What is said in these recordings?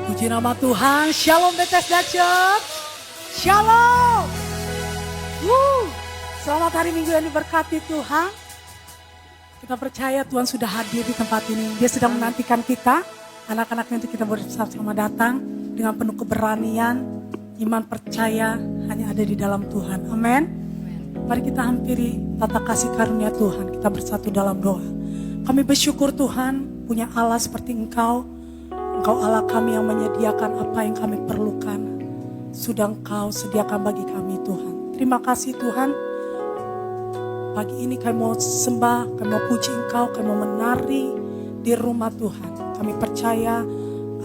Puji nama Tuhan. Shalom Bethesda Church. Shalom. Selamat hari Minggu yang diberkati Tuhan. Kita percaya Tuhan sudah hadir di tempat ini. Dia sedang menantikan kita. Anak-anaknya untuk kita bersama datang dengan penuh keberanian. Iman percaya hanya ada di dalam Tuhan. Amin. Mari kita hampiri tata kasih karunia Tuhan. Kita bersatu dalam doa. Kami bersyukur Tuhan punya Allah seperti Engkau. Engkau Allah kami yang menyediakan apa yang kami perlukan. Sudah Engkau sediakan bagi kami Tuhan. Terima kasih Tuhan. Pagi ini kami mau sembah, kami mau puji Engkau, kami mau menari di rumah Tuhan. Kami percaya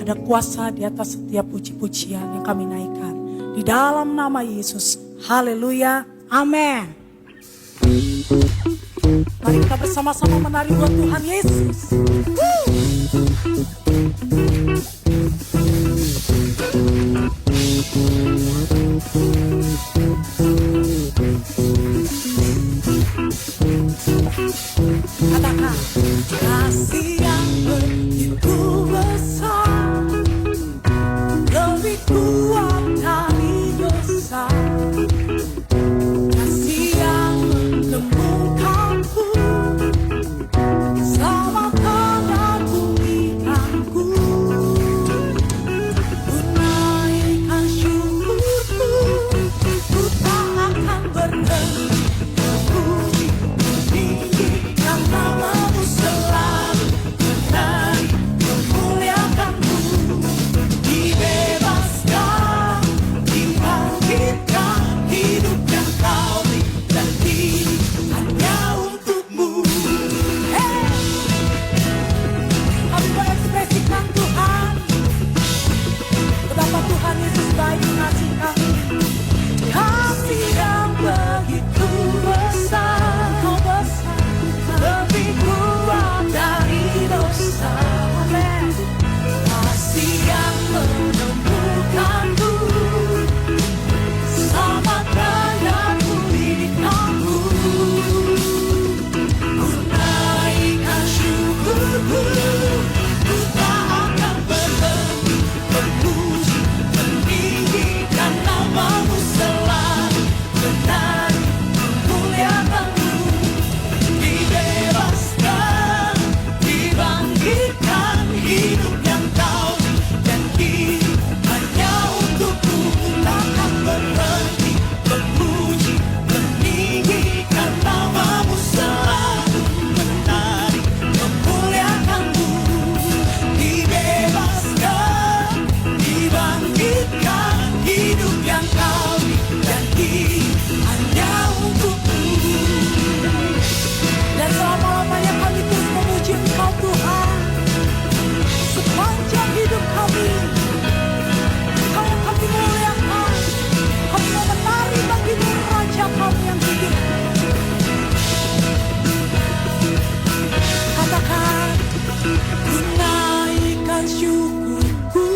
ada kuasa di atas setiap puji-pujian yang kami naikkan. Di dalam nama Yesus. Haleluya. Amin. Mari kita bersama-sama menari buat Tuhan Yesus. Katakan, kasih yang begitu besar, lebih kuat dari dosa. Kasih yang menemukanku, selamatkan aku imanku. Ku naikkan syukurku, ku tak akan berhenti memuji, meninggikan namamu selalu, menari, memuliakanmu. Dibebaskan, dibangkitkan, hidup yang kau beri dan diri hanya untukmu. Hey! Kami mengekspresikan Tuhan, betapa Tuhan Yesus baik mengasihi kami. Kasih yang begitu besar, kau besar, lebih kuat dari dosa. Amen. Kasih yang menemukanku, selamatkan dan pulihkanku. Ku naikkan syukurku, ku tak akan berhenti memuji, meninggikan namamu selalu, menari, memuliakanmu. Dibebaskan, dibangkitkan, hidup yang kau beri dan kini hanya untukku. Takkan berhenti memuji, meninggikan namamu selalu, menari, memuliakanmu. Dibebaskan, dibangkitkan, hidup yang kau beri dan kini hanya untukku. Dan selama-lamanya kami terus memuji Engkau Tuhan. Sepanjang hidup kami, Engkau yang kami muliakan. Kami mau menari bagi-Mu Raja kami yang hidup. Katakan, ku naikkan syukurku,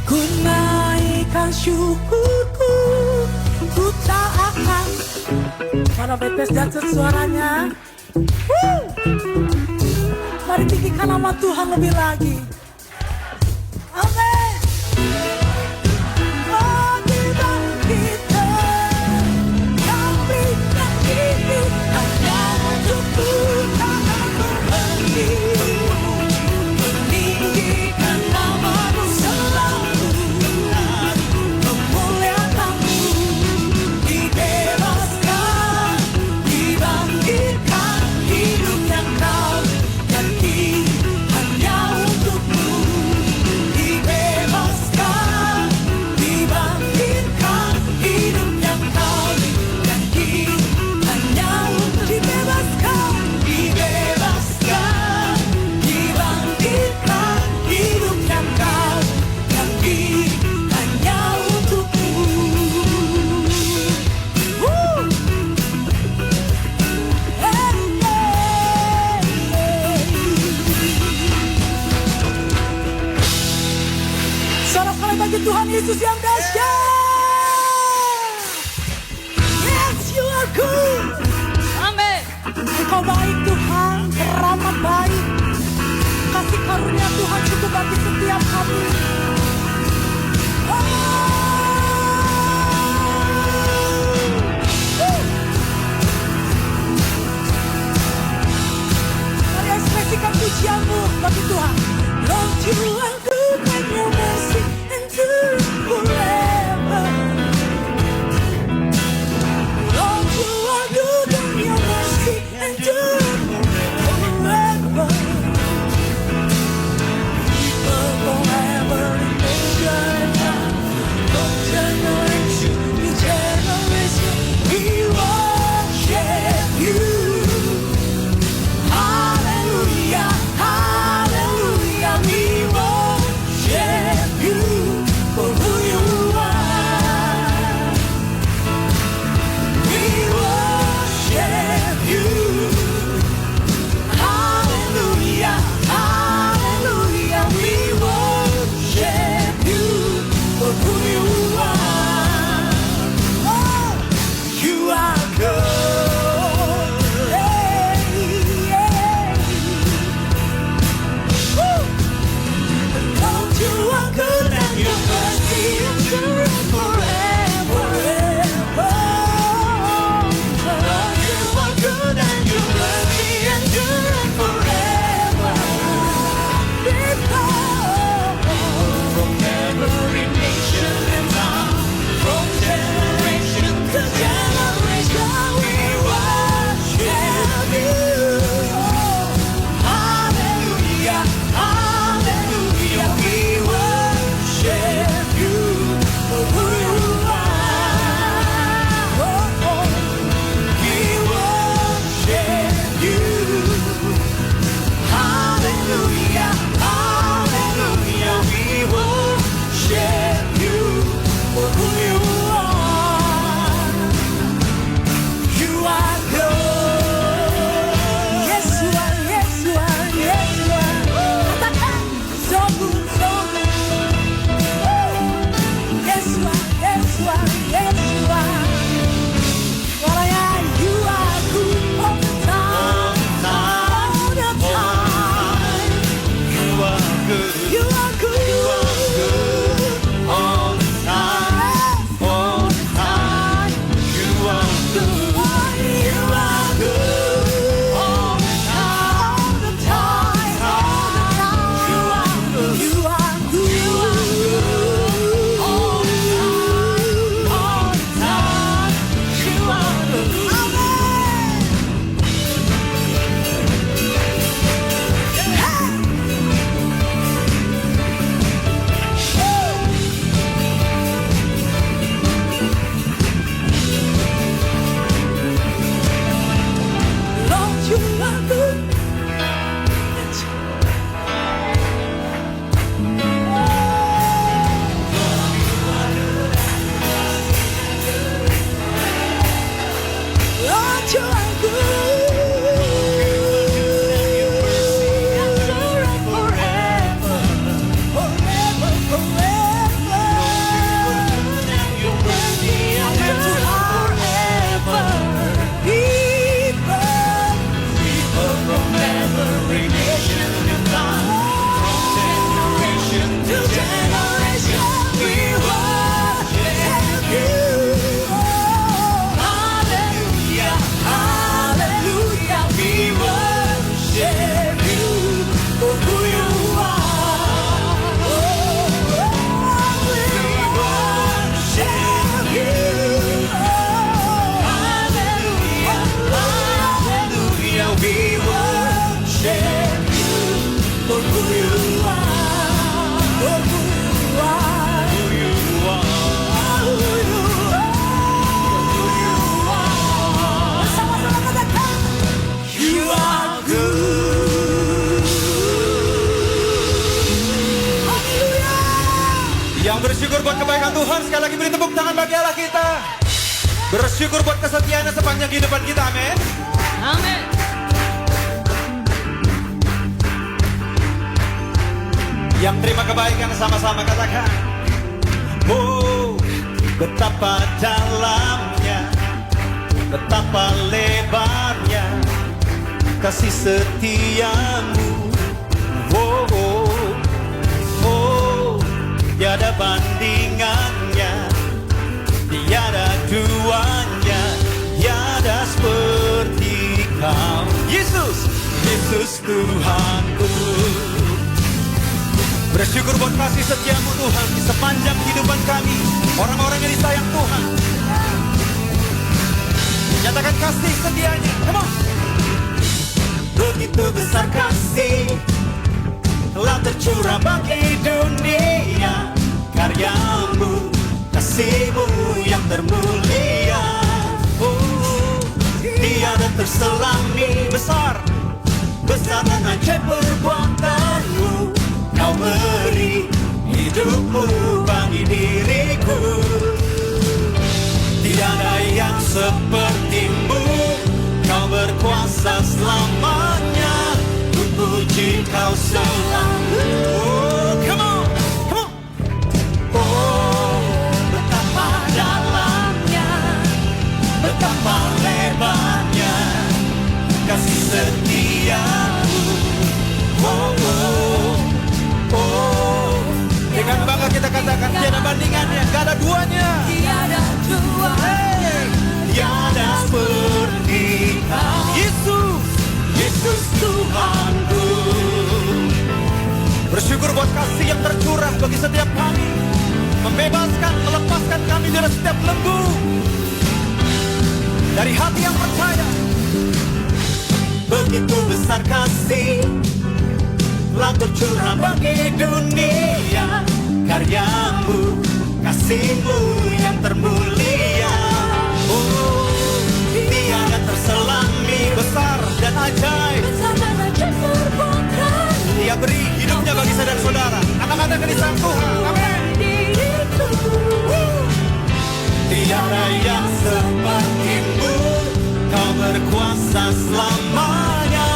ku naikkan syukurku, ku tak akan. Para Bethesda suaranya. Mari tinggikan nama Tuhan lebih lagi. Amin. Bagi kita yang berikan ini hanya untukmu, takkan berhenti meninggikan namamu selalu, memuliakanmu. Dibebaskan, dibangkitkan, hidup yang kau dan kini hanya untukmu. Dibebaskan, dibangkitkan, hidup yang kau dan kini hanya untuk. Dibebaskan, dibebaskan, dibangkitkan, hidup yang kau dan kini hanya untukmu. Salam kali bagi Tuhan Yesus yang dahsyat. Yes, you are good. Amin. Engkau baik Tuhan, teramat baik. Kasih karunia karunia Tuhan cukup bagi setiap kami. Mari ekspresikan pujianmu bagi Tuhan. Lord, you are good and your mercy endures forever. Lord, you are good and your mercy endures forever. Forever and ever. From generation to generation, we worship you. Hallelujah, hallelujah, we worship you for who you are. We worship you. Hallelujah, hallelujah, we worship you for who you are. Oh, you are good. Hey, yeah. Woo. Lord, you are good and your mercy endures forever. Lord, you are good and your mercy endures forever. From every nation and tongue, from generation to generation, we worship you. Hallelujah, hallelujah, we worship you for who you are. Oh, oh, we worship you. Hallelujah, hallelujah, we worship you for who you are. You are good. Yes, you are, yes, you are, yes, you are. Katakan, so good, so good. Yes, you are, yes, you are, yes, you are. Suaranya, you are good all the time, all the time. You are good. You are good. You are good all the time. All the time. You are good. You are good all the time. all the time, all the time. You are good. You are good All the time. All the time. You are good. Lord, you are good. Lord, you are good. Forever, forever, forever. Your mercy endures Forever. People from every nation and tongue, from generation to generation, we worship you. Hallelujah, hallelujah, we worship you for who you are. We worship you. Hallelujah, hallelujah, we worship you for who you are. for who you are. Who you are. Who you are. Sama-sama katakan, You are good. haleluya. Yang bersyukur buat kebaikan Tuhan, sekali lagi beri tepuk tangan bagi Allah kita. Bersyukur buat kesetiaannya sepanjang kehidupan kita, amin. Amin. Yang terima kebaikan sama-sama katakan. Oh, betapa dalamnya, betapa lebarnya kasih setiamu. Oh, oh. Tuhanku. Bersyukur buat kasih setiamu Tuhan di sepanjang kehidupan kami, orang-orang yang disayang Tuhan. Nyatakan kasih setianya, come on. Begitu besar kasih telah tercurah bagi dunia, karyamu, kasihmu yang termulia. Oh, tiada terselami, besar dan ajaib perbuatanmu. Kau beri hidupmu bagi diriku. Tiada yang sepertimu, kau berkuasa selamanya. Ku puji kau selalu. Oh, come on, come on. Oh, betapa dalamnya, betapa lebarnya kasih setiamu. Oh, oh, oh. Dengan bangga kita katakan tiada bandingannya, gak ada duanya. Tiada dua, tiada seperti kau. Yesus, Yesus Tuhanku. bersyukur buat kasih yang tercurah bagi setiap kami, membebaskan, melepaskan kami dari setiap belenggu, dari hati yang percaya. Begitu besar kasih telah tercurah bagi dunia, karyamu, kasihmu yang termulia. Oh, tiada terselami, Besar dan ajaib, Dia beri hidupnya bagi saya dan saudara. Kata-kata keniscayaan Tuhan, amin. tiada yang sepertimu, kau berkuasa selamanya.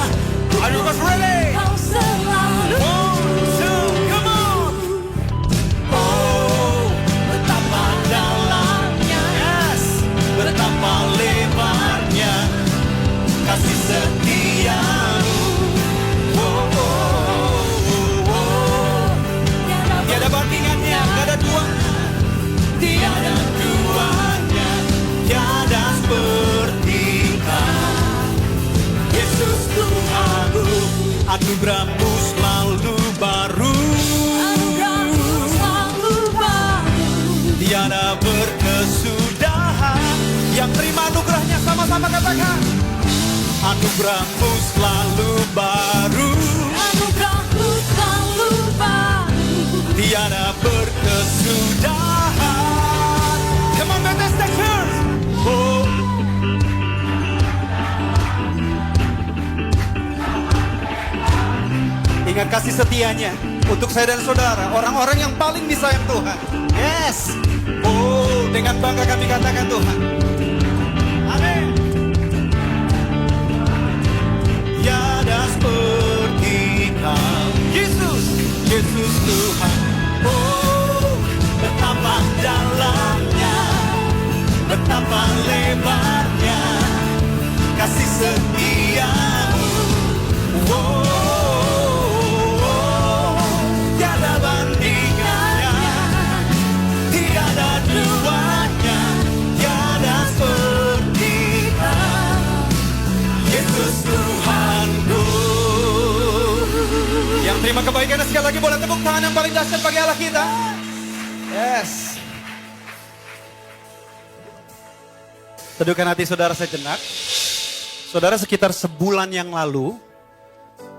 Are you guys ready? Kau selalu. One, two, come on. Oh, betapa dalamnya, Yes. betapa lebarnya kasih setiamu. Oh, oh, oh, oh. Tiada bandingannya, gak ada duanya. Tiada duanya, tiada seperti kau. Yesus Tuhanku, Anugerahmu selalu baru, anugerahmu selalu baru. tiada berkesudahan. Yang terima anugerahnya sama-sama katakan. Anugerahmu selalu baru, Anugerahmu selalu baru. tiada berkesudahan. Come on, Bethesda Church. Oh. Ingat kasih setianya untuk saya dan saudara, orang-orang yang paling disayang Tuhan. Yes. Oh, dengan bangga kami katakan Tuhan. Amin. Tiada seperti kau, Yesus, Yesus Tuhan. Oh, betapa dalamnya, betapa lebarnya kasih setiamu. Oh, tiada bandingannya, tiada duanya, tiada seperti kau. Yesus Tuhanku. Yang terima kebaikannya sekali lagi boleh tepuk tangan yang paling dahsyat bagi Allah kita. Yes. Teduhkan hati saudara sejenak. Saudara, sekitar sebulan yang lalu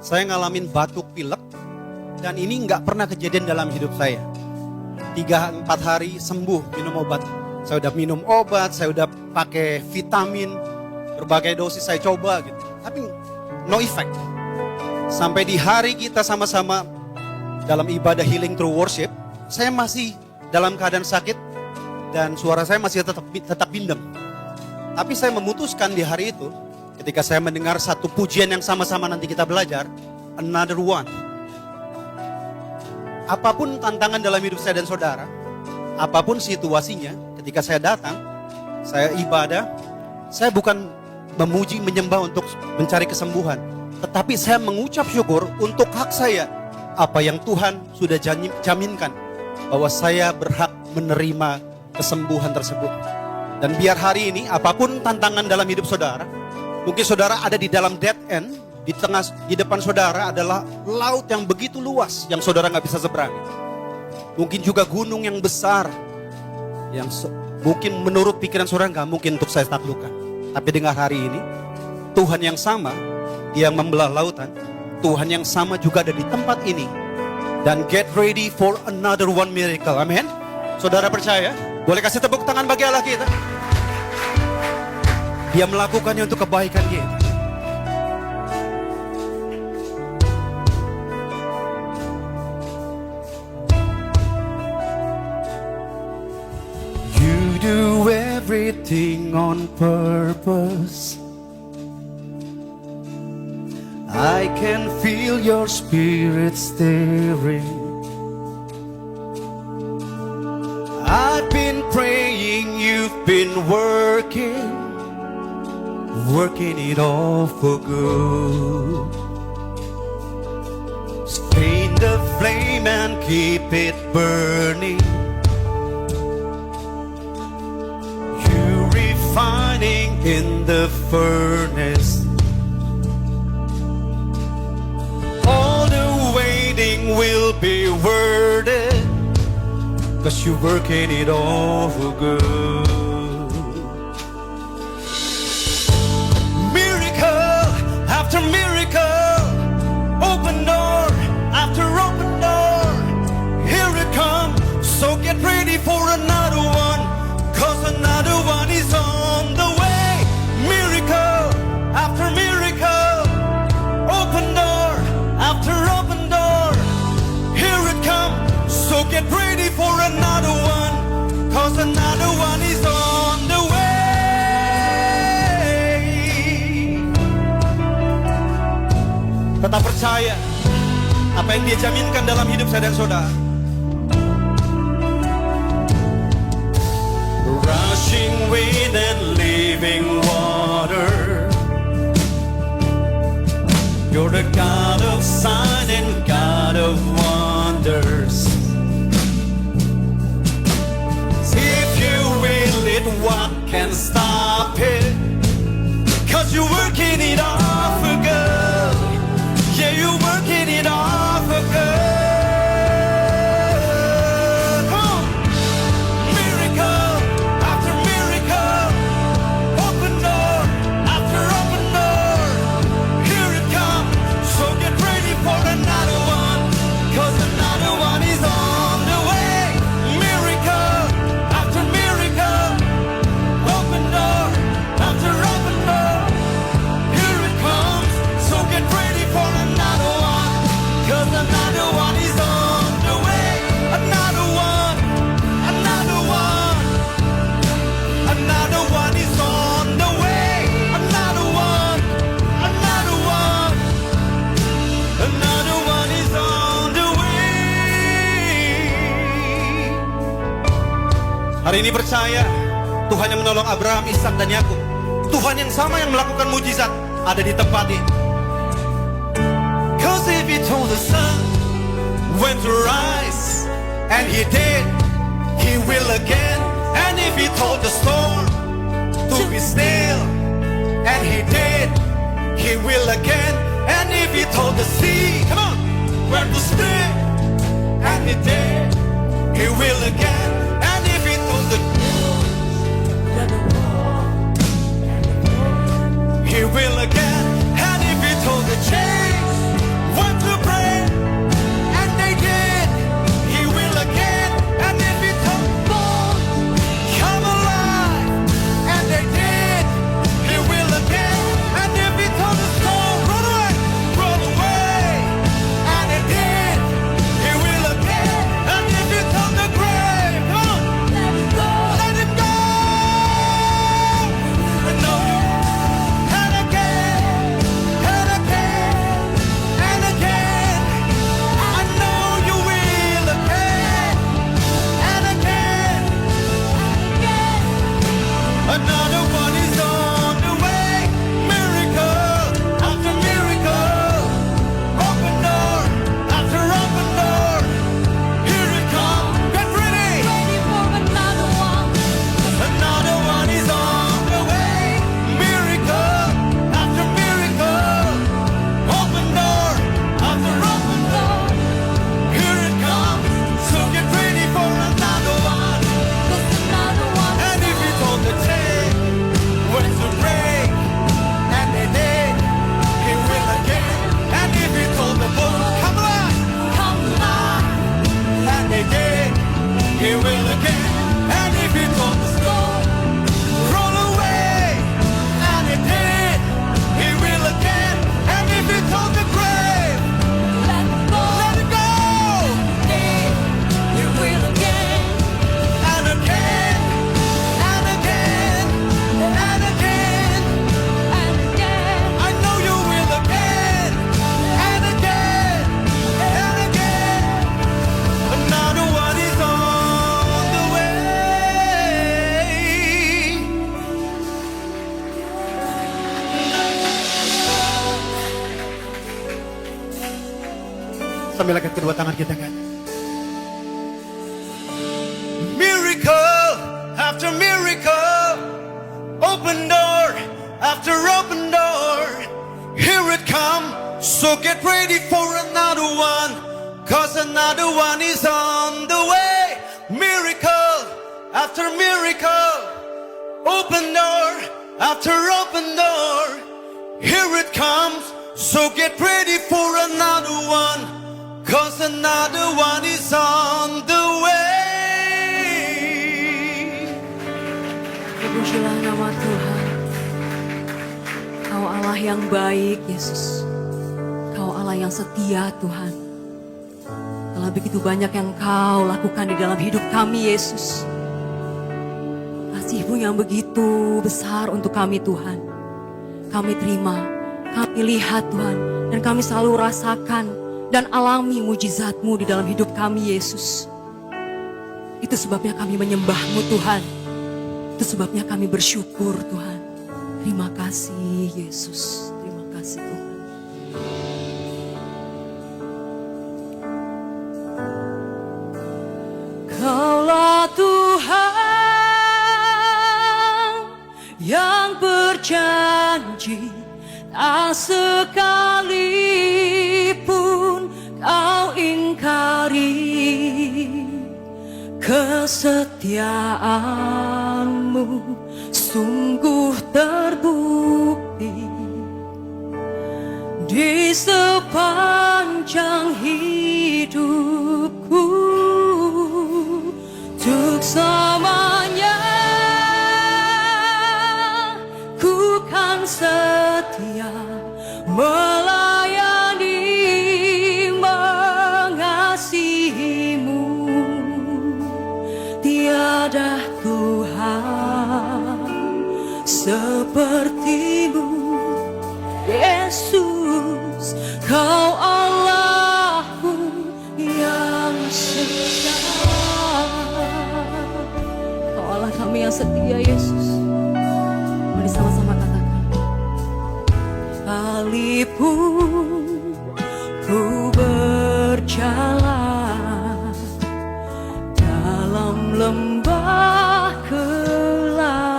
saya ngalamin batuk pilek, dan ini nggak pernah kejadian dalam hidup saya. 3-4 hari sembuh minum obat. Saya udah minum obat, saya udah pakai vitamin, berbagai dosis saya coba gitu. Tapi no effect. Sampai di hari kita sama-sama dalam ibadah healing through worship, saya masih dalam keadaan sakit dan suara saya masih tetap bindeng. Tapi saya memutuskan di hari itu, ketika saya mendengar satu pujian yang sama-sama nanti kita belajar, another one. Apapun tantangan dalam hidup saya dan saudara, apapun situasinya, ketika saya datang, saya ibadah, saya bukan memuji, menyembah untuk mencari kesembuhan, tetapi saya mengucap syukur untuk hak saya, apa yang Tuhan sudah jaminkan, bahwa saya berhak menerima kesembuhan tersebut. Dan biar hari ini, apapun tantangan dalam hidup saudara, mungkin saudara ada di dalam dead end, di depan saudara adalah laut yang begitu luas yang saudara nggak bisa seberangi. Mungkin juga gunung yang besar yang mungkin menurut pikiran saudara nggak mungkin untuk saya taklukkan. Tapi dengar hari ini, Tuhan yang sama, Dia yang membelah lautan, Tuhan yang sama juga ada di tempat ini. Dan get ready for another one miracle. Amin. Saudara percaya? Boleh kasih tepuk tangan bagi Allah kita. Dia melakukannya untuk kebaikan kita. You do everything on purpose. I can feel your spirit stirring. I've been praying, you've been working it all for good. Sustain the flame and keep it burning. You refining in the furnace. Will be worth it, 'cause you're working it all for good. Miracle after miracle, open door after open door, here it comes, so get ready for another one, 'cause another one is on the way. Miracle after miracle, open door after open door, here it comes, so get ready for another one, 'cause another one is on the way. Tetap percaya apa yang Dia jaminkan dalam hidup saya dan saudara. Rushing wind and living water, you're the God of sign and God of wonders. If you will it, what can stop it? 'Cause you're working it all for good. Yeah, you're working it all for good. Come on. Miracle after miracle, open door after open door, here it comes, so get ready for another one, 'cause another one is on the way. Miracle after miracle, open door after open door, here it comes, so get ready for another one, 'cause another one is on the way. Another one, another one, another one is on the way. Another one, another one, another one is on the way. Hari ini percaya Tuhan yang menolong Abraham, Ishak dan Yakub, Tuhan yang sama yang melakukan mujizat ada di tempat ini. 'Cause if He told the sun when to rise, and He did, He will again. And if He told the storm to be still, and He did, He will again. And if He told the sea, come on, where to stay, and He did, He will again. And if He told the He will again. And if He told the chains what to pray, and they did, He will again. And if He told bones come alive, and they did, He will again. And if He told the storm roll away, Sambil angkat kedua tangan kita kan. Miracle after miracle, open door after open door, here it come. So get ready for another one, cause another one is on the way. Miracle after miracle, open door after open door, here it comes. So get ready for another one, cause another one is on the way. Pujilah nama Tuhan. Kau Allah yang baik, Yesus. Kau Allah yang setia, Tuhan. Telah begitu banyak yang Kau lakukan di dalam hidup kami, Yesus. Kasih-Mu yang begitu besar untuk kami, Tuhan. Kami terima, kami lihat, Tuhan. Dan kami selalu rasakan dan alami mujizat-Mu di dalam hidup kami, Yesus. Itu sebabnya kami menyembah-Mu, Tuhan. Itu sebabnya kami bersyukur, Tuhan. Terima kasih, Yesus. Terima kasih, Tuhan. Kaulah Tuhan yang berjanji, tak sekalipun Kau ingkari. Kesetiaan-Mu sungguh terbukti di sepanjang hidupku. Untuk selamanya ku kan setia melayani, mengasihi-Mu. Tiada Tuhan seperti-Mu, Yesus. Kau Allahku yang setia. Kau Allah kami yang setia, Yesus. Mari sama-sama katakan. Sekalipun ku berjalan dalam lembah kelam,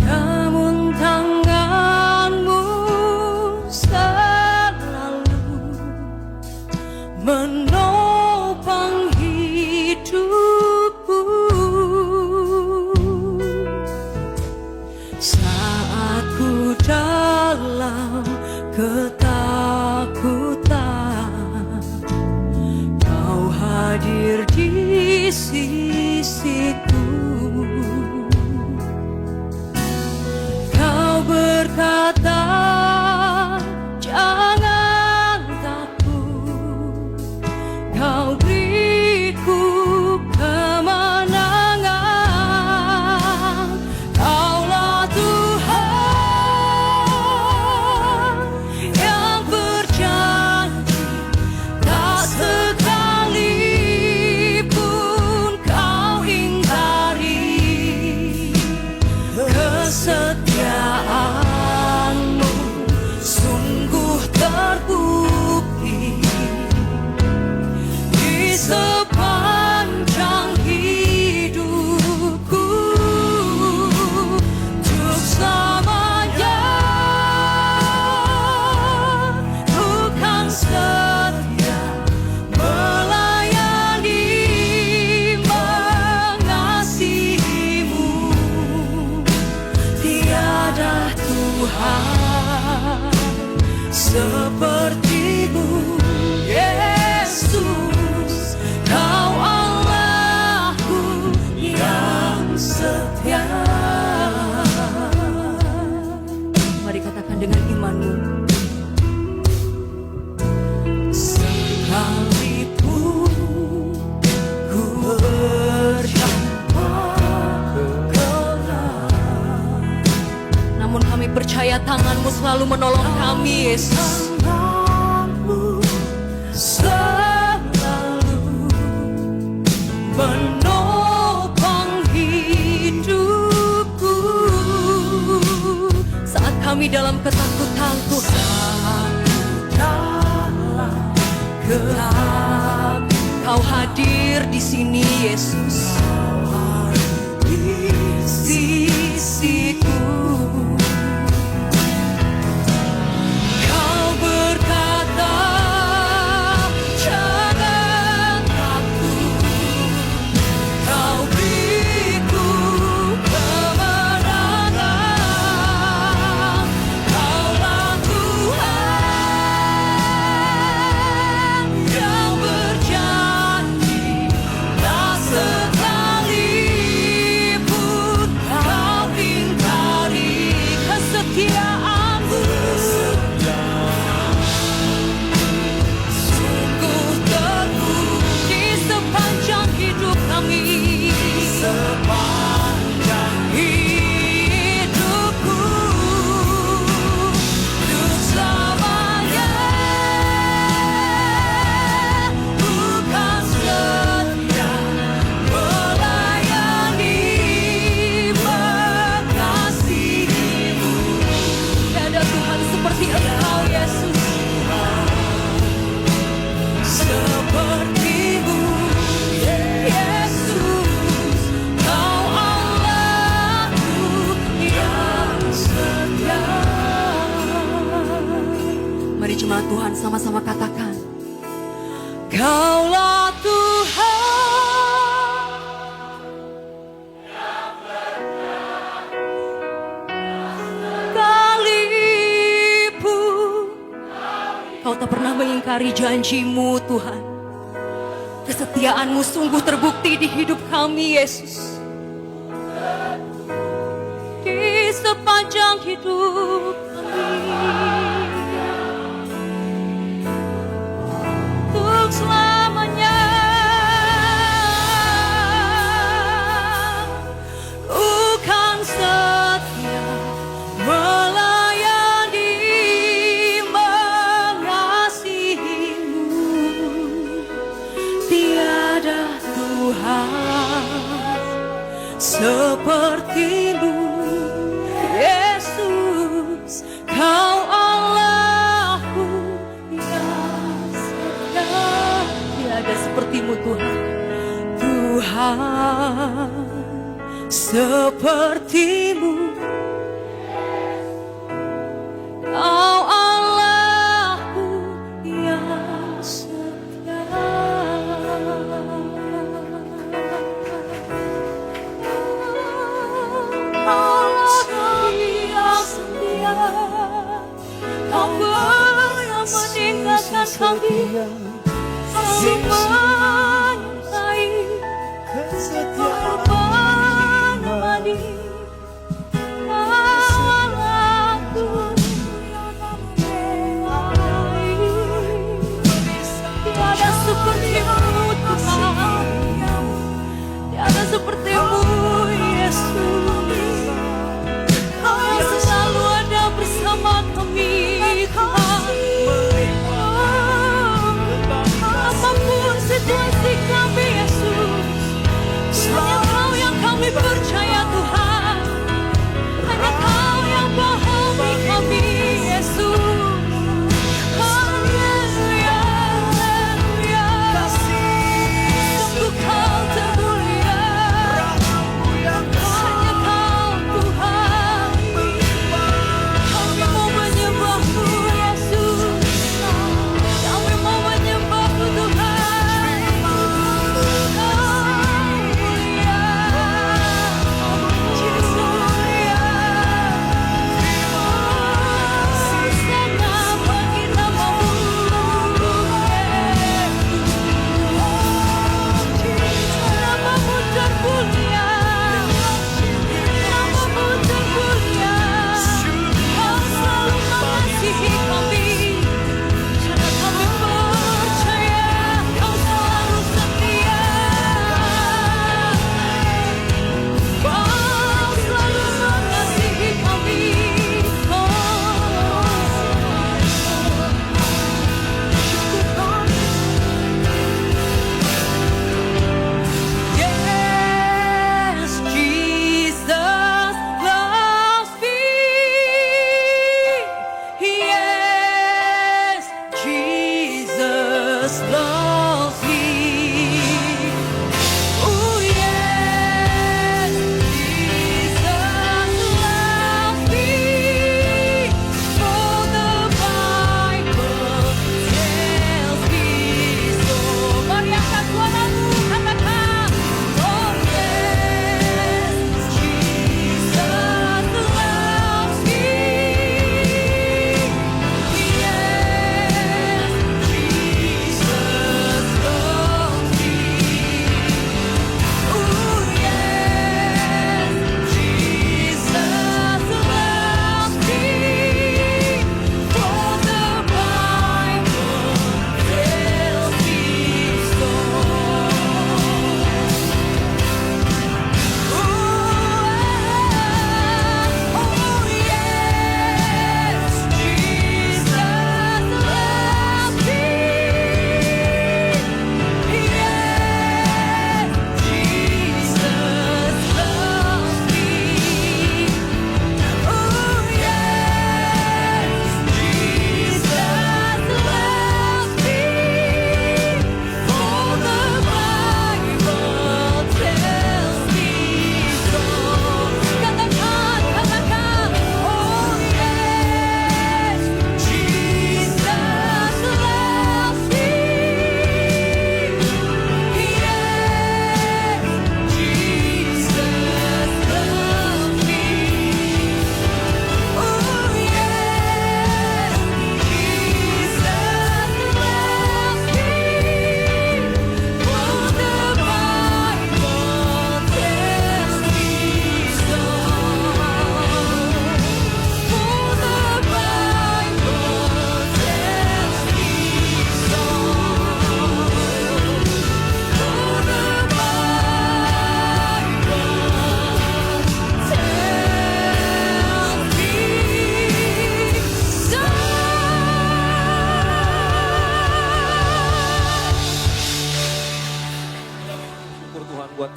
namun tangan-Mu selalu menopang hidupku. Saat ku dalam ketakutan, Kau hadir di sisiku. Kau berkata, jangan takut. Kau beriku kemenangan. Kaulah Tuhan yang berjanji, tak sekalipun Kau ingkari. Kesetiaan-Mu sungguh terbukti di sepanjang hidupku. Untuk selamanya ku kan setia melayani, mengasihi-Mu. Tiada Tuhan seperti-Mu, Yesus. Kau Allahku yang setia. Mari katakan dengan iman-Mu. Sekalipun ku berjalan gelap, namun kami percaya tangan-Mu selalu menolong kami, Yesus. Tangan-Mu selalu menopang hidupku. Saat kami dalam ketakutan, Tuhan. di sini Yesus. Di sisiku. Kau berkata, jangan takut. Kau beriku kemenangan. Kaulah Tuhan yang berjanji, tak sekalipun kau ingkari kesetiaan-Mu. Sungguh terbukti sepanjang hidup kami, sepanjang hidupku, untuk selamanya. Bukan setia melayani, mengasihi-Mu. Tiada Tuhan seperti Engkau Yesus, seperti-Mu Yesus. Kau Allahku yang setia. Mari jemaat Tuhan sama-sama katakan, Kaulah Tuhan sekalipun Kau tak pernah mengingkari janji-Mu Tuhan. Kesetiaan-Mu sungguh terbukti di hidup kami Yesus. Di sepanjang hidup kami, untuk selamanya. Bukan setia melayani, mengasihi-Mu. Tiada Tuhan seperti-Mu Yesus. Kau Allahku yang setia. Tiada seperti-Mu Tuhan. Tuhan seperti-Mu. Kau Allahku yang setia. Allahku yang setia. Kau pernah meninggalkan kami. Kau menyertai korban mati. Allahku tiada seperti-Mu Tuhan. Tiada seperti-Mu Yesus. Kau selalu ada bersama kami Tuhan. Apapun sedang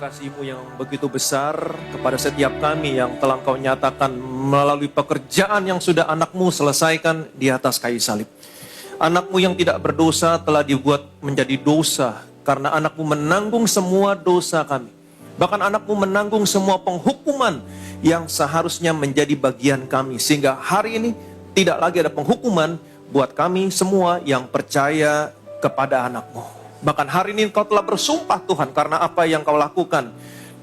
kasih-Mu yang begitu besar kepada setiap kami yang telah Engkau nyatakan melalui pekerjaan yang sudah anak-Mu selesaikan di atas kayu salib. Anak-Mu yang tidak berdosa telah dibuat menjadi dosa karena anak-Mu menanggung semua dosa kami. Bahkan anak-Mu menanggung semua penghukuman yang seharusnya menjadi bagian kami. Sehingga hari ini tidak lagi ada penghukuman buat kami semua yang percaya kepada anak-Mu. Bahkan hari ini Engkau telah bersumpah Tuhan karena apa yang Kau lakukan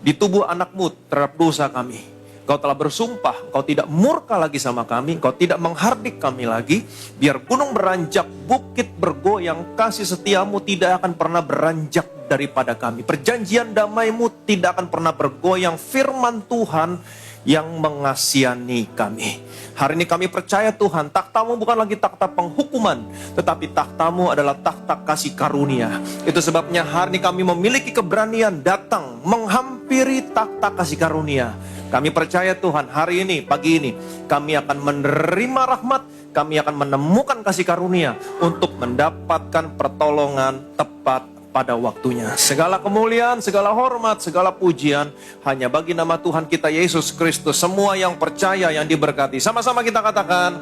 di tubuh anak-Mu terhadap dosa kami. Kau telah bersumpah, Kau tidak murka lagi sama kami, Kau tidak menghardik kami lagi. Biar gunung beranjak, bukit bergoyang, kasih setiamu tidak akan pernah beranjak daripada kami. Perjanjian damai-Mu tidak akan pernah bergoyang, firman Tuhan yang mengasihani kami. Hari ini kami percaya Tuhan, takhta-Mu bukan lagi takhta penghukuman, tetapi takhta-Mu adalah takhta kasih karunia. Itu sebabnya hari ini kami memiliki keberanian datang menghampiri takhta kasih karunia. Kami percaya Tuhan, hari ini, pagi ini, kami akan menerima rahmat, kami akan menemukan kasih karunia untuk mendapatkan pertolongan tepat pada waktunya. Segala kemuliaan, segala hormat, segala pujian hanya bagi nama Tuhan kita Yesus Kristus. Semua yang percaya, yang diberkati, sama-sama kita katakan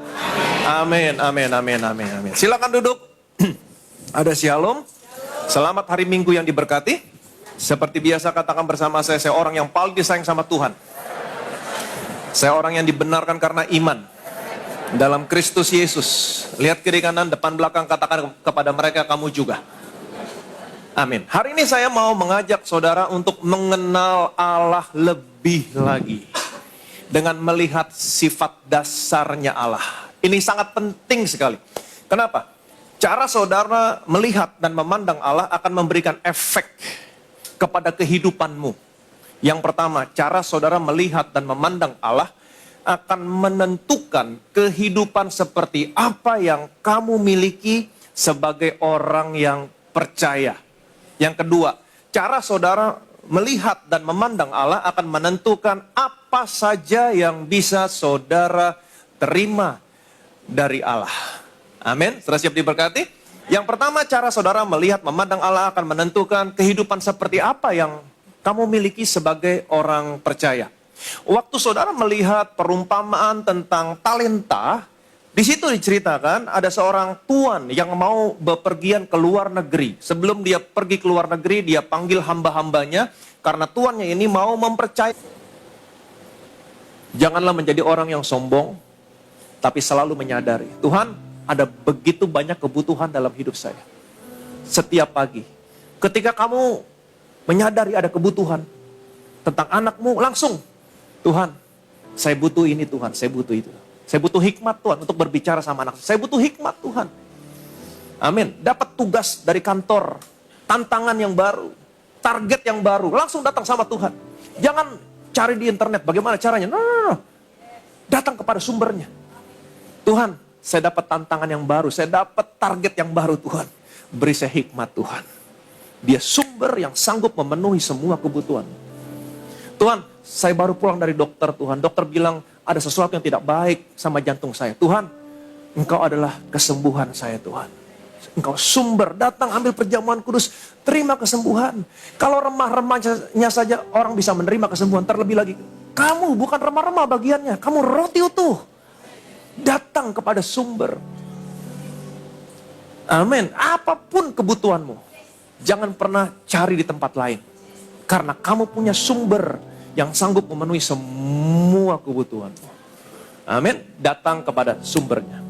amin, amin, amin, amin, amin. Silakan duduk. Ada shalom. Selamat hari Minggu yang diberkati. Seperti biasa katakan bersama saya orang yang paling disayang sama Tuhan. Saya orang yang dibenarkan karena iman dalam Kristus Yesus. Lihat kiri kanan, depan belakang, katakan kepada mereka, kamu juga. Amin. Hari ini saya mau mengajak saudara untuk mengenal Allah lebih lagi. Dengan melihat sifat dasarnya Allah. Ini sangat penting sekali. Kenapa? Cara saudara melihat dan memandang Allah akan memberikan efek kepada kehidupanmu. Yang pertama, cara saudara melihat dan memandang Allah akan menentukan kehidupan seperti apa yang kamu miliki sebagai orang yang percaya. Yang kedua, cara saudara melihat dan memandang Allah akan menentukan apa saja yang bisa saudara terima dari Allah. Amin. Sudah siap diberkati? Yang pertama, cara saudara melihat memandang Allah akan menentukan kehidupan seperti apa yang kamu miliki sebagai orang percaya. Waktu saudara melihat perumpamaan tentang talenta, di situ diceritakan ada seorang tuan yang mau bepergian ke luar negeri. Sebelum dia pergi ke luar negeri, dia panggil hamba-hambanya karena tuannya ini mau mempercayai. Janganlah menjadi orang yang sombong, tapi selalu menyadari, Tuhan, ada begitu banyak kebutuhan dalam hidup saya. Setiap pagi, ketika kamu menyadari ada kebutuhan tentang anakmu, langsung, Tuhan, saya butuh ini Tuhan, saya butuh itu. Saya butuh hikmat Tuhan untuk berbicara sama anak. Saya butuh hikmat Tuhan. Amin. Dapat tugas dari kantor, tantangan yang baru, target yang baru, langsung datang sama Tuhan. Jangan cari di internet bagaimana caranya. No. Datang kepada sumbernya. Tuhan, saya dapat tantangan yang baru, saya dapat target yang baru Tuhan. Beri saya hikmat Tuhan. Dia sumber yang sanggup memenuhi semua kebutuhan. Tuhan, saya baru pulang dari dokter Tuhan. Dokter bilang ada sesuatu yang tidak baik sama jantung saya. Tuhan, Engkau adalah kesembuhan saya Tuhan. Engkau sumber, datang ambil perjamuan kudus, terima kesembuhan. Kalau remah-remahnya saja orang bisa menerima kesembuhan, terlebih lagi kamu bukan remah-remah bagiannya, kamu roti utuh. Datang kepada sumber. Amin. Apapun kebutuhanmu, jangan pernah cari di tempat lain. Karena kamu punya sumber yang sanggup memenuhi semua kebutuhanmu. Amin. Datang kepada sumbernya.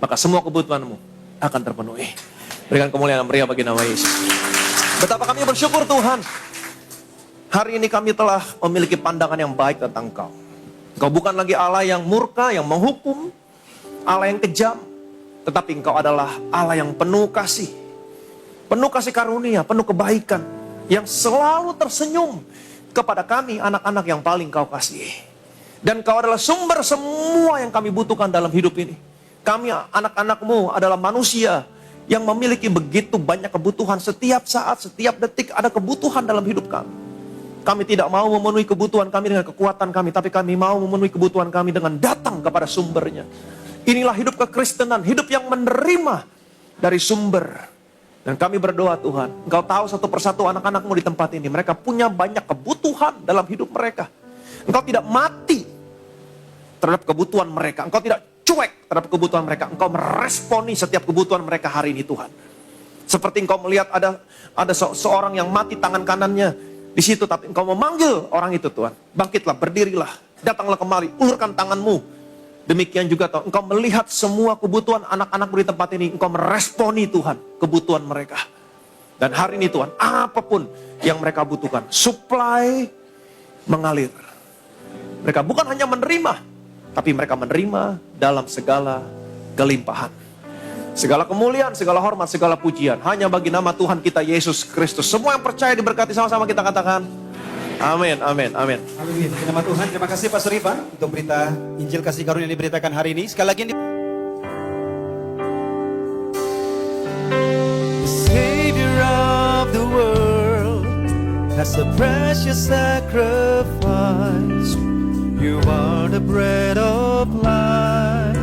Maka semua kebutuhanmu akan terpenuhi. Berikan kemuliaan meriah bagi nama Yesus. Betapa kami bersyukur Tuhan. Hari ini kami telah memiliki pandangan yang baik tentang Engkau. Engkau bukan lagi Allah yang murka, yang menghukum, Allah yang kejam. Tetapi Engkau adalah Allah yang penuh kasih. Penuh kasih karunia, penuh kebaikan. Yang selalu tersenyum kepada kami anak-anak yang paling Kau kasihi. Dan Kau adalah sumber semua yang kami butuhkan dalam hidup ini. Kami anak-anak-Mu adalah manusia yang memiliki begitu banyak kebutuhan. Setiap saat, setiap detik ada kebutuhan dalam hidup kami. Kami tidak mau memenuhi kebutuhan kami dengan kekuatan kami, tapi kami mau memenuhi kebutuhan kami dengan datang kepada sumbernya. Inilah hidup kekristenan, hidup yang menerima dari sumber Dan kami berdoa Tuhan, Engkau tahu satu persatu anak-anak-Mu di tempat ini. Mereka punya banyak kebutuhan dalam hidup mereka. Engkau tidak mati terhadap kebutuhan mereka. Engkau tidak cuek terhadap kebutuhan mereka. Engkau meresponi setiap kebutuhan mereka hari ini Tuhan. Seperti Engkau melihat ada seorang yang mati tangan kanannya di situ. Tapi Engkau memanggil orang itu Tuhan. Bangkitlah, berdirilah, datanglah kemari, ulurkan tanganmu. Demikian juga Tuhan, Engkau melihat semua kebutuhan anak-anak di tempat ini. Engkau meresponi Tuhan kebutuhan mereka. Dan hari ini Tuhan, apapun yang mereka butuhkan, supply mengalir. Mereka bukan hanya menerima, tapi mereka menerima dalam segala kelimpahan. Segala kemuliaan, segala hormat, segala pujian hanya bagi nama Tuhan kita Yesus Kristus. Semua yang percaya diberkati, sama-sama kita katakan amin, amin, amin. Haleluya. Nama Tuhan, terima kasih Pastor Ivan untuk berita Injil kasih karunia yang diberitakan hari ini. Sekali lagi The Savior of the world has a precious sacrifice. You are the bread of life.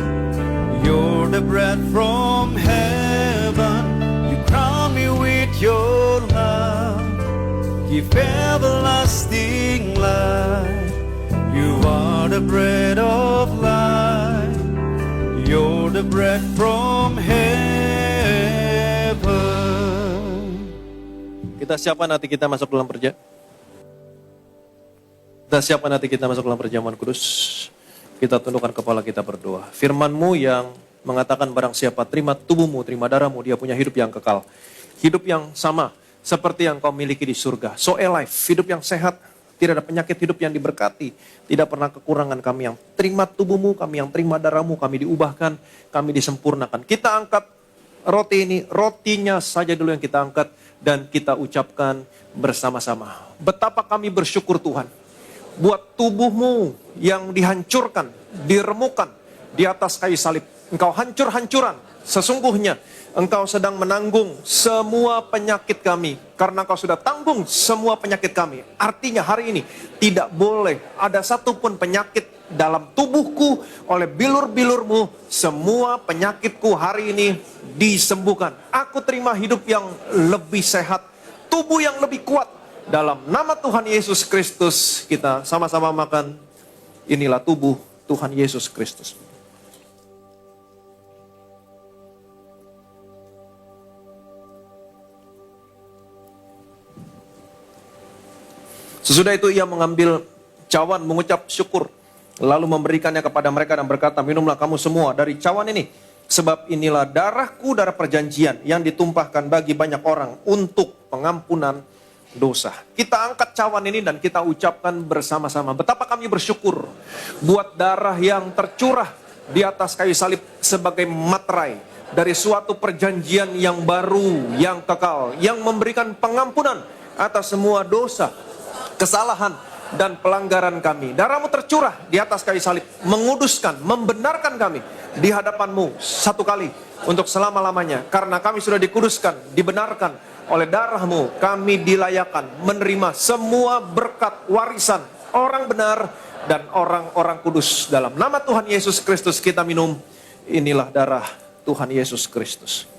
You're the bread from heaven. You crown me with your love. Give everlasting life. You are the bread of life. You're the bread from heaven. Kita siapkan hati kita masuk dalam perjamuan. Kita siapkan hati kita masuk dalam perjamuan kudus. Kita tundukkan kepala kita berdoa. Firman-Mu yang mengatakan barang siapa terima tubuhmu, terima darahmu, dia punya hidup yang kekal. Hidup yang sama seperti yang kau miliki di surga. So alive, hidup yang sehat, tidak ada penyakit, hidup yang diberkati. Tidak pernah kekurangan. Kami yang terima tubuhmu, kami yang terima darahmu, kami diubahkan, kami disempurnakan. Kita angkat roti ini, rotinya saja dulu yang kita angkat. Dan kita ucapkan bersama-sama. Betapa kami bersyukur Tuhan. Buat tubuhmu yang dihancurkan, diremukan di atas kayu salib. Engkau hancur-hancuran, sesungguhnya Engkau sedang menanggung semua penyakit kami. Karena Engkau sudah tanggung semua penyakit kami. Artinya hari ini tidak boleh ada satupun penyakit dalam tubuhku. Oleh bilur-bilur-Mu, semua penyakitku hari ini disembuhkan. Aku terima hidup yang lebih sehat, tubuh yang lebih kuat. Dalam nama Tuhan Yesus Kristus, kita sama-sama makan. Inilah tubuh Tuhan Yesus Kristus. Sesudah itu ia mengambil cawan, mengucap syukur, lalu memberikannya kepada mereka dan berkata, minumlah kamu semua dari cawan ini, sebab inilah darahku, darah perjanjian yang ditumpahkan bagi banyak orang untuk pengampunan dosa. Kita angkat cawan ini dan kita ucapkan bersama-sama. Betapa kami bersyukur buat darah yang tercurah di atas kayu salib sebagai materai dari suatu perjanjian yang baru, yang kekal, yang memberikan pengampunan atas semua dosa, kesalahan, dan pelanggaran kami. Darah-Mu tercurah di atas kayu salib, menguduskan, membenarkan kami di hadapan-Mu satu kali untuk selama-lamanya. Karena kami sudah dikuduskan, dibenarkan oleh darah-Mu, kami dilayakan menerima semua berkat warisan orang benar dan orang-orang kudus. Dalam nama Tuhan Yesus Kristus kita minum. Inilah darah Tuhan Yesus Kristus.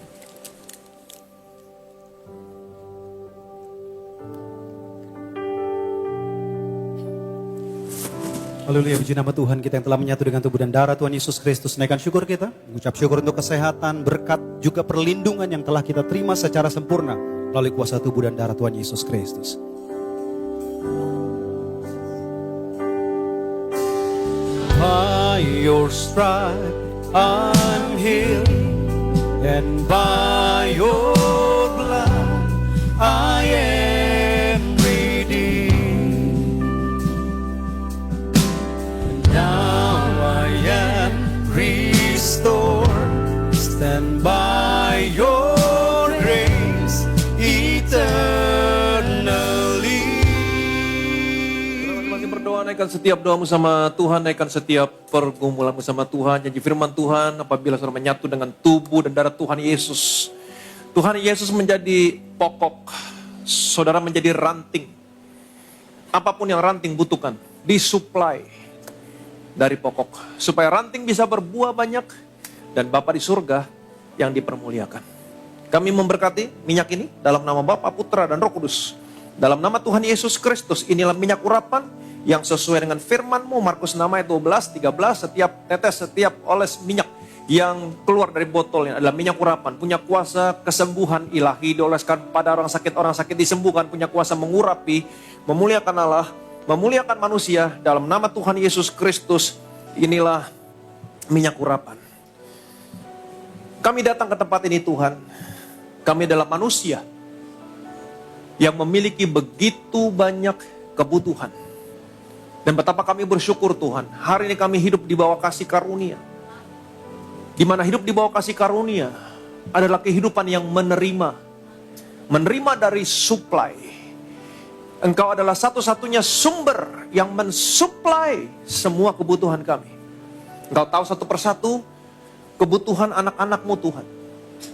Haleluya, puji nama Tuhan kita yang telah menyatu dengan tubuh dan darah Tuhan Yesus Kristus. Naikkan syukur kita, mengucap syukur untuk kesehatan, berkat, juga perlindungan yang telah kita terima secara sempurna melalui kuasa tubuh dan darah Tuhan Yesus Kristus. By your stripe I'm healed, and by your blood I am redeemed. Now I am restored, stand by your grace eternally. Masih berdoa, naikkan setiap doamu sama Tuhan, naikkan setiap pergumulanmu sama Tuhan. Janji firman Tuhan, apabila saudara menyatu dengan tubuh dan darah Tuhan Yesus, Tuhan Yesus menjadi pokok, saudara menjadi ranting. Apapun yang ranting butuhkan, disuplai dari pokok, supaya ranting bisa berbuah banyak dan Bapa di surga yang dipermuliakan. Kami memberkati minyak ini dalam nama Bapa, Putra, dan Roh Kudus. Dalam nama Tuhan Yesus Kristus, inilah minyak urapan yang sesuai dengan firman-Mu, Markus 6 ayat 12, 13, setiap tetes, setiap oles minyak yang keluar dari botol adalah minyak urapan, punya kuasa kesembuhan ilahi, dioleskan pada orang sakit disembuhkan, punya kuasa mengurapi, memuliakan Allah, memuliakan manusia. Dalam nama Tuhan Yesus Kristus, inilah minyak urapan. Kami datang ke tempat ini Tuhan, kami adalah manusia yang memiliki begitu banyak kebutuhan. Dan betapa kami bersyukur Tuhan, hari ini kami hidup di bawah kasih karunia. Di mana hidup di bawah kasih karunia adalah kehidupan yang menerima dari supply. Engkau adalah satu-satunya sumber yang mensuplai semua kebutuhan kami. Engkau tahu satu persatu kebutuhan anak-anak-Mu Tuhan.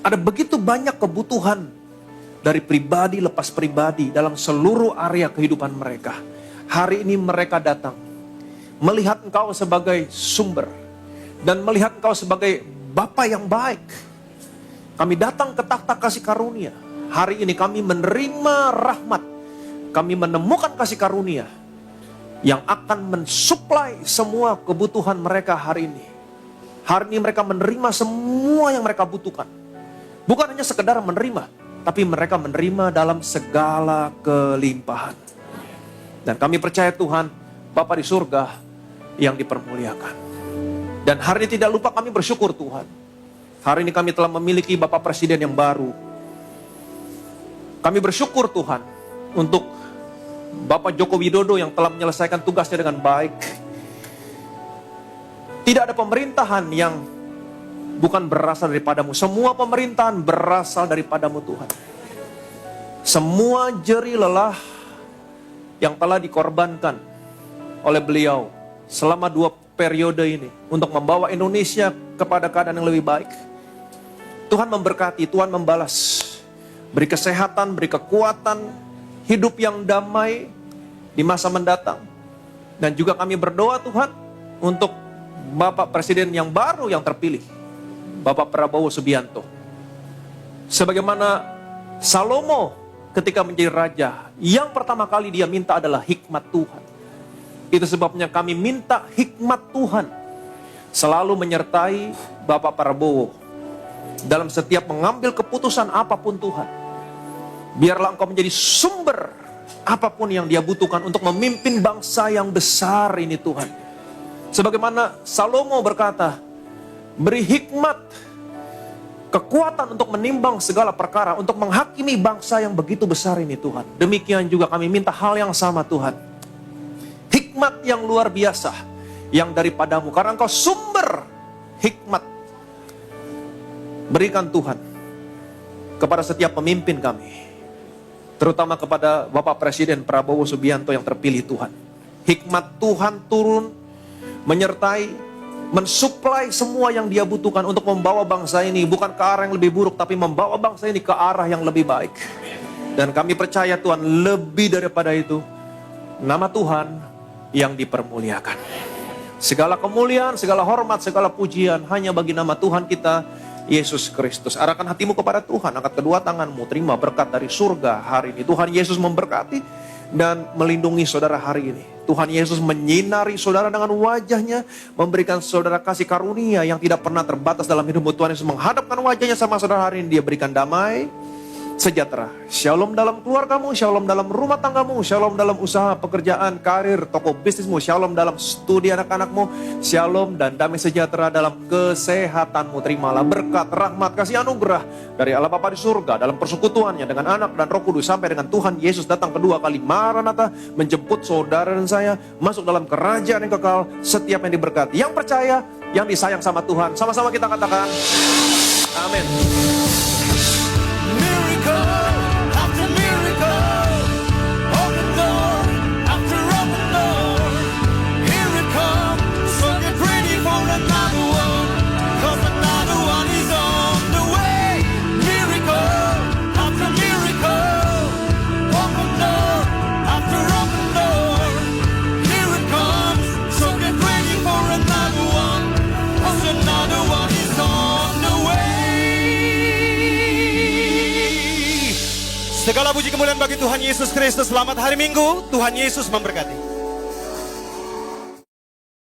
Ada begitu banyak kebutuhan dari pribadi lepas pribadi dalam seluruh area kehidupan mereka. Hari ini mereka datang melihat Engkau sebagai sumber dan melihat Engkau sebagai Bapa yang baik. Kami datang ke takhta kasih karunia. Hari ini kami menerima rahmat. Kami menemukan kasih karunia yang akan mensuplai semua kebutuhan mereka hari ini. Hari ini mereka menerima semua yang mereka butuhkan. Bukan hanya sekedar menerima, tapi mereka menerima dalam segala kelimpahan. Dan kami percaya Tuhan, Bapa di surga yang dipermuliakan. Dan hari ini tidak lupa kami bersyukur Tuhan. Hari ini kami telah memiliki Bapak Presiden yang baru. Kami bersyukur Tuhan untuk Bapak Joko Widodo yang telah menyelesaikan tugasnya dengan baik. Tidak ada pemerintahan yang bukan berasal daripadamu. Semua pemerintahan berasal daripadamu Tuhan. Semua jerih lelah yang telah dikorbankan oleh beliau selama 2 periode ini untuk membawa Indonesia kepada keadaan yang lebih baik. Tuhan memberkati, Tuhan membalas. Beri kesehatan, beri kekuatan, hidup yang damai di masa mendatang. Dan juga kami berdoa Tuhan untuk Bapak Presiden yang baru yang terpilih, Bapak Prabowo Subianto. Sebagaimana Salomo ketika menjadi raja, yang pertama kali dia minta adalah hikmat Tuhan. Itu sebabnya kami minta hikmat Tuhan selalu menyertai Bapak Prabowo dalam setiap mengambil keputusan apapun Tuhan. Biarlah Engkau menjadi sumber apapun yang dia butuhkan untuk memimpin bangsa yang besar ini Tuhan. Sebagaimana Salomo berkata, beri hikmat, kekuatan untuk menimbang segala perkara, untuk menghakimi bangsa yang begitu besar ini Tuhan. Demikian juga kami minta hal yang sama Tuhan. Hikmat yang luar biasa yang daripadamu, karena Engkau sumber hikmat. Berikan Tuhan kepada setiap pemimpin kami, terutama kepada Bapak Presiden Prabowo Subianto yang terpilih Tuhan. Hikmat Tuhan turun, menyertai, mensuplai semua yang dia butuhkan untuk membawa bangsa ini bukan ke arah yang lebih buruk, tapi membawa bangsa ini ke arah yang lebih baik. Dan kami percaya Tuhan, lebih daripada itu, nama Tuhan yang dipermuliakan. Segala kemuliaan, segala hormat, segala pujian hanya bagi nama Tuhan kita, Yesus Kristus. Arahkan hatimu kepada Tuhan, angkat kedua tanganmu, terima berkat dari surga hari ini. Tuhan Yesus memberkati dan melindungi saudara hari ini. Tuhan Yesus menyinari saudara dengan wajahnya, memberikan saudara kasih karunia yang tidak pernah terbatas dalam hidupmu. Tuhan Yesus menghadapkan wajahnya sama saudara hari ini, dia berikan damai, sejahtera, shalom dalam keluargamu, shalom dalam rumah tanggamu, shalom dalam usaha, pekerjaan, karir, toko bisnismu, shalom dalam studi anak-anakmu, shalom dan damai sejahtera dalam kesehatanmu. Terimalah berkat, rahmat, kasih anugerah dari Allah Bapa di surga dalam persekutuannya dengan Anak dan Roh Kudus sampai dengan Tuhan Yesus datang kedua kali Maranatha menjemput saudara dan saya masuk dalam kerajaan yang kekal. Setiap yang diberkati, yang percaya, yang disayang sama Tuhan, sama-sama kita katakan amin. After miracle, open door after open door. Here it comes, so get ready for another one, 'cause another one is on the way. Miracle after miracle, open door after open door. Here it comes, so get ready for another one, 'cause another one is on the way. Segala puji kemuliaan bagi Tuhan Yesus Kristus. Selamat hari Minggu. Tuhan Yesus memberkati.